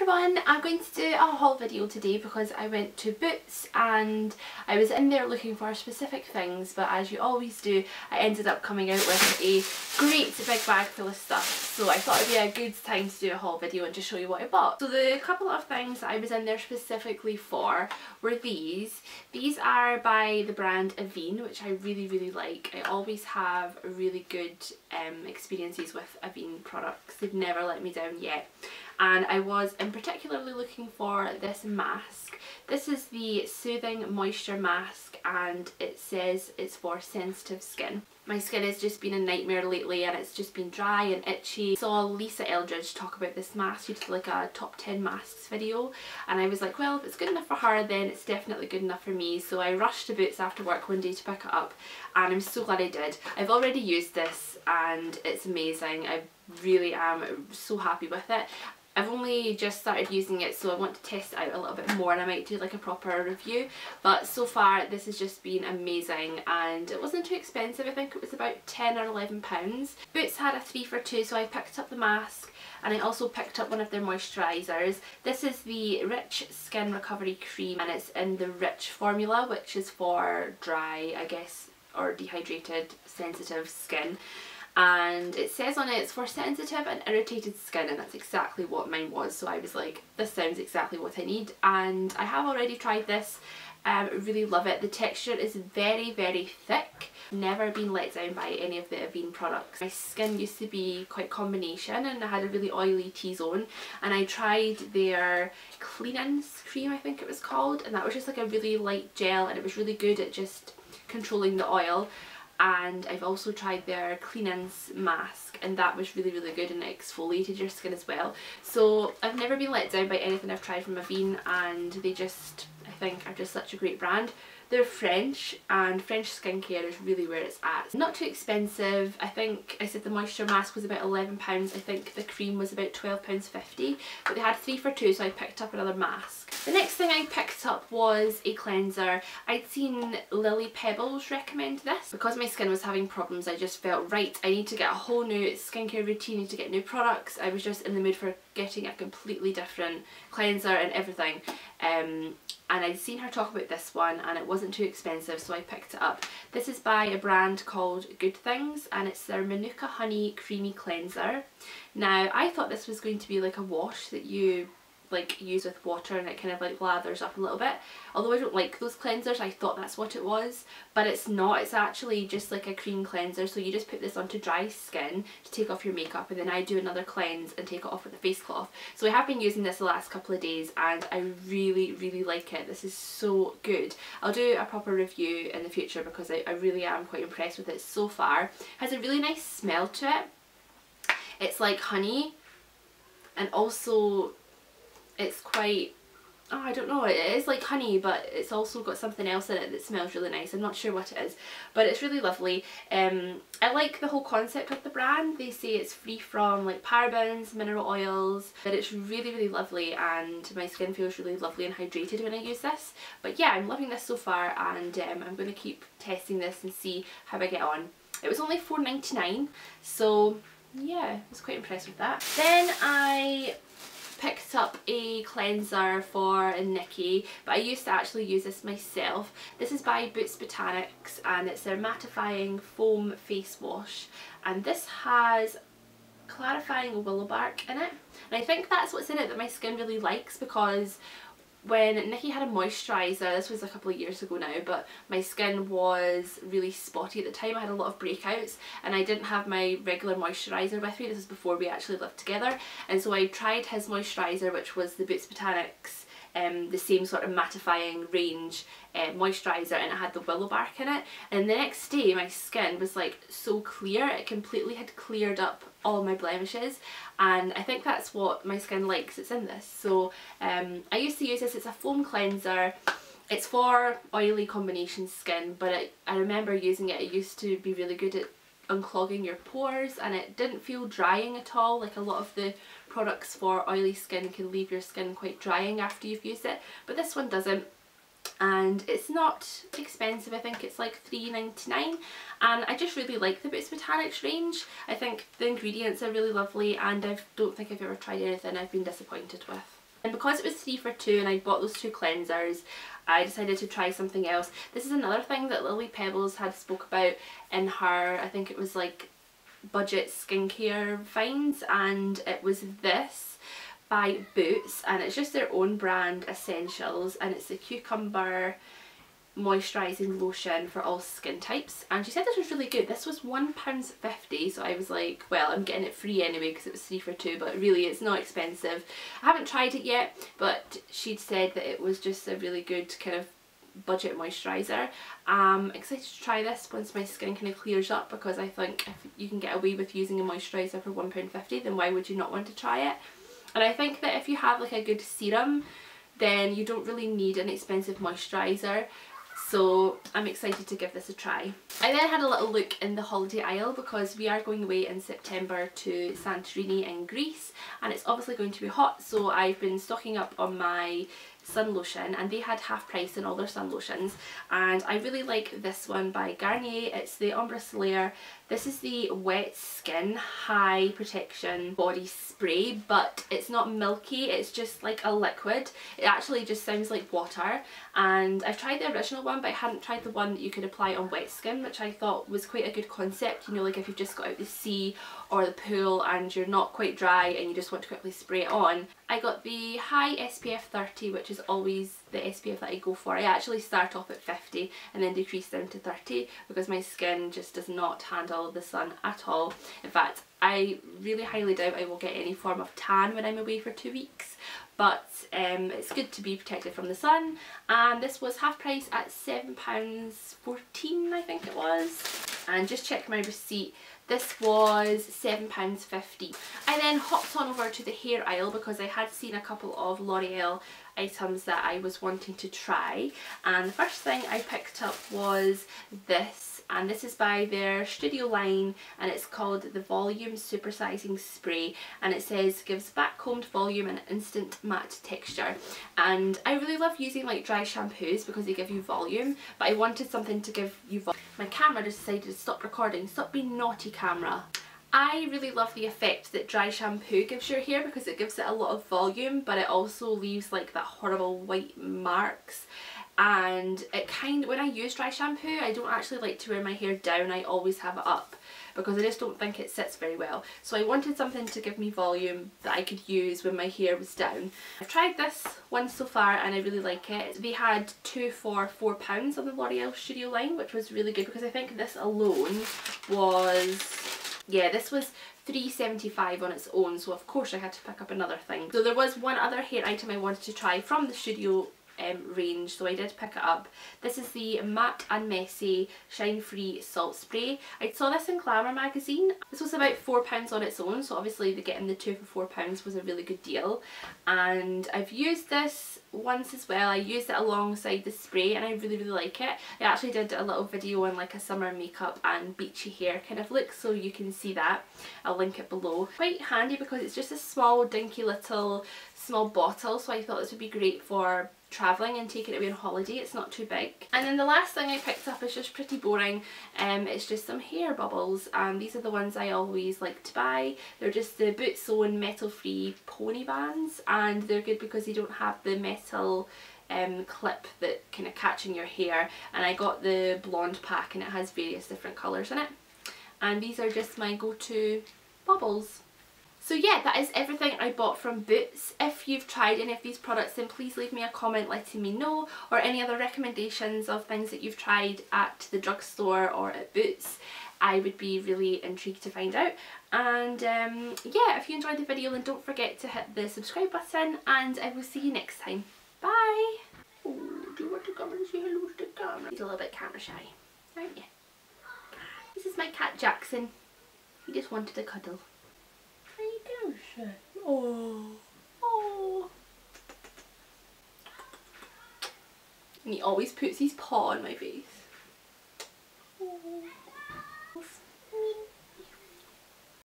everyone, I'm going to do a haul video today because I went to Boots and I was in there looking for specific things, but as you always do, I ended up coming out with a great big bag full of stuff. So I thought it'd be a good time to do a haul video and just show you what I bought. So the couple of things that I was in there specifically for were these. These are by the brand Avene, which I really like. I always have really good experiences with Avene products. They've never let me down yet. And I was in particularly looking for this mask. This is the Soothing Moisture Mask and it says it's for sensitive skin. My skin has just been a nightmare lately and it's just been dry and itchy. I saw Lisa Eldridge talk about this mask. She did like a top 10 masks video and I was like, well, if it's good enough for her then it's definitely good enough for me. So I rushed to Boots after work one day to pick it up and I'm so glad I did. I've already used this and it's amazing. I really am so happy with it. I've only just started using it, so I want to test it out a little bit more and I might do like a proper review, but so far this has just been amazing and it wasn't too expensive. I think it was about £10 or £11. Boots had a 3 for 2, so I picked up the mask and I also picked up one of their moisturisers. This is the Rich Skin Recovery Cream and it's in the Rich formula, which is for dry, I guess, or dehydrated, sensitive skin. And it says on it it's for sensitive and irritated skin, and that's exactly what mine was, so I was like, this sounds exactly what I need. And I have already tried this. Really love it. The texture is very thick. Never been let down by any of the Avene products. My skin used to be quite combination and I had a really oily T-zone, and I tried their clean-ins cream, I think it was called, and that was just like a really light gel and it was really good at just controlling the oil. And I've also tried their clean-ins mask and that was really good and it exfoliated your skin as well. So I've never been let down by anything I've tried from Avene, and they just, I think, are just such a great brand. They're French and French skincare is really where it's at. Not too expensive. I think I said the moisture mask was about £11. I think the cream was about £12.50, but they had 3 for 2, so I picked up another mask. The next thing I picked up was a cleanser. I'd seen Lily Pebbles recommend this. Because my skin was having problems, I just felt, right, I need to get a whole new skincare routine, need to get new products. I was just in the mood for getting a completely different cleanser and everything. And I'd seen her talk about this one and it wasn't too expensive, so I picked it up. This is by a brand called Good Things and it's their Manuka Honey Creamy Cleanser. Now I thought this was going to be like a wash that you like use with water and it kind of like lathers up a little bit. Although I don't like those cleansers, I thought that's what it was, but it's not. It's actually just like a cream cleanser, so you just put this onto dry skin to take off your makeup, and then I do another cleanse and take it off with a face cloth. So I have been using this the last couple of days and I really like it. This is so good. I'll do a proper review in the future because I really am quite impressed with it so far. It has a really nice smell to it. It's like honey, and also it's quite, oh, I don't know, it is like honey, but it's also got something else in it that smells really nice. I'm not sure what it is, but it's really lovely. I like the whole concept of the brand. They say it's free from like parabens, mineral oils, but it's really lovely and my skin feels really lovely and hydrated when I use this. But yeah, I'm loving this so far and I'm going to keep testing this and see how I get on. It was only £4.99, so yeah, I was quite impressed with that. Then I picked up a cleanser for Nikki, but I used to actually use this myself. This is by Boots Botanics and it's their mattifying foam face wash, and this has clarifying willow bark in it, and I think that's what's in it that my skin really likes, because when Nikki had a moisturiser, this was a couple of years ago now, but my skin was really spotty at the time. I had a lot of breakouts and I didn't have my regular moisturiser with me. This was before we actually lived together, and so I tried his moisturiser, which was the Boots Botanics, the same sort of mattifying range moisturiser, and it had the willow bark in it, and the next day my skin was like so clear. It completely had cleared up all my blemishes, and I think that's what my skin likes. It's in this. So I used to use this. It's a foam cleanser. It's for oily combination skin, but I remember using it. It used to be really good at unclogging your pores and it didn't feel drying at all. Like a lot of the products for oily skin can leave your skin quite drying after you've used it, but this one doesn't. And it's not expensive. I think it's like £3.99, and I just really like the Boots Botanics range. I think the ingredients are really lovely and I don't think I've ever tried anything I've been disappointed with. And because it was 3 for 2 and I bought those 2 cleansers, I decided to try something else. This is another thing that Lily Pebbles had spoke about in her, I think it was like budget skincare finds, and it was this by Boots, and it's just their own brand essentials, and it's the cucumber moisturising lotion for all skin types, and she said this was really good. This was £1.50, so I was like, well, I'm getting it free anyway because it was 3 for 2, but really it's not expensive. I haven't tried it yet, but she'd said that it was just a really good kind of budget moisturiser. I'm excited to try this once my skin kind of clears up, because I think if you can get away with using a moisturiser for £1.50, then why would you not want to try it? And I think that if you have like a good serum, then you don't really need an expensive moisturiser. So I'm excited to give this a try. I then had a little look in the holiday aisle because we are going away in September to Santorini in Greece, and it's obviously going to be hot, so I've been stocking up on my sun lotion, and they had half price in all their sun lotions, and I really like this one by Garnier. It's the Ambre Solair. This is the wet skin high protection body spray, but it's not milky, it's just like a liquid. It actually just sounds like water, and I've tried the original one, but I hadn't tried the one that you could apply on wet skin, which I thought was quite a good concept. You know, like if you've just got out the sea or the pool and you're not quite dry and you just want to quickly spray it on. I got the high SPF 30, which is always the SPF that I go for. I actually start off at 50 and then decrease down to 30 because my skin just does not handle the sun at all. In fact, I really highly doubt I will get any form of tan when I'm away for 2 weeks, but it's good to be protected from the sun, and this was half price at £7.14, I think it was. And just check my receipt, this was £7.50. I then hopped on over to the hair aisle because I had seen a couple of L'Oreal items that I was wanting to try, and the first thing I picked up was this, and this is by their Studioline, and it's called the Volume Supersizing Spray, and it says gives backcombed volume and instant matte texture. And I really love using like dry shampoos because they give you volume, but I wanted something to give you volume. My camera just decided to stop recording. Stop being naughty, camera. I really love the effect that dry shampoo gives your hair because it gives it a lot of volume, but it also leaves like that horrible white marks. And it when I use dry shampoo, I don't actually like to wear my hair down, I always have it up because I just don't think it sits very well. So I wanted something to give me volume that I could use when my hair was down. I've tried this one so far and I really like it. They had 2 for £4 on the L'Oreal Studioline, which was really good because I think this alone was, yeah, this was £3.75 on its own, so of course I had to pick up another thing. So there was one other hair item I wanted to try from the Studio range, so I did pick it up. This is the Matte and Messy Shine Free Salt Spray. I saw this in Glamour magazine. This was about £4 on its own, so obviously getting the 2 for £4 was a really good deal. And I've used this once as well. I used it alongside the spray and I really like it. I actually did a little video on like a summer makeup and beachy hair kind of look, so you can see that. I'll link it below. Quite handy because it's just a small dinky little small bottle, so I thought this would be great for travelling and taking it away on holiday. It's not too big. And then the last thing I picked up is just pretty boring. It's just some hair bubbles, and these are the ones I always like to buy. They're just the Boots Own metal free pony bands, and they're good because they don't have the metal clip that kind of catch in your hair. And I got the blonde pack and it has various different colours in it, and these are just my go-to bubbles. So yeah, that is everything I bought from Boots. If you've tried any of these products, then please leave me a comment letting me know, or any other recommendations of things that you've tried at the drugstore or at Boots. I would be really intrigued to find out. And yeah, if you enjoyed the video, then don't forget to hit the subscribe button, and I will see you next time. Bye! Oh, do you want to come and say hello to the camera? He's a little bit camera shy, aren't you? This is my cat Jackson. He just wanted a cuddle. Oh, oh. And he always puts his paw on my face.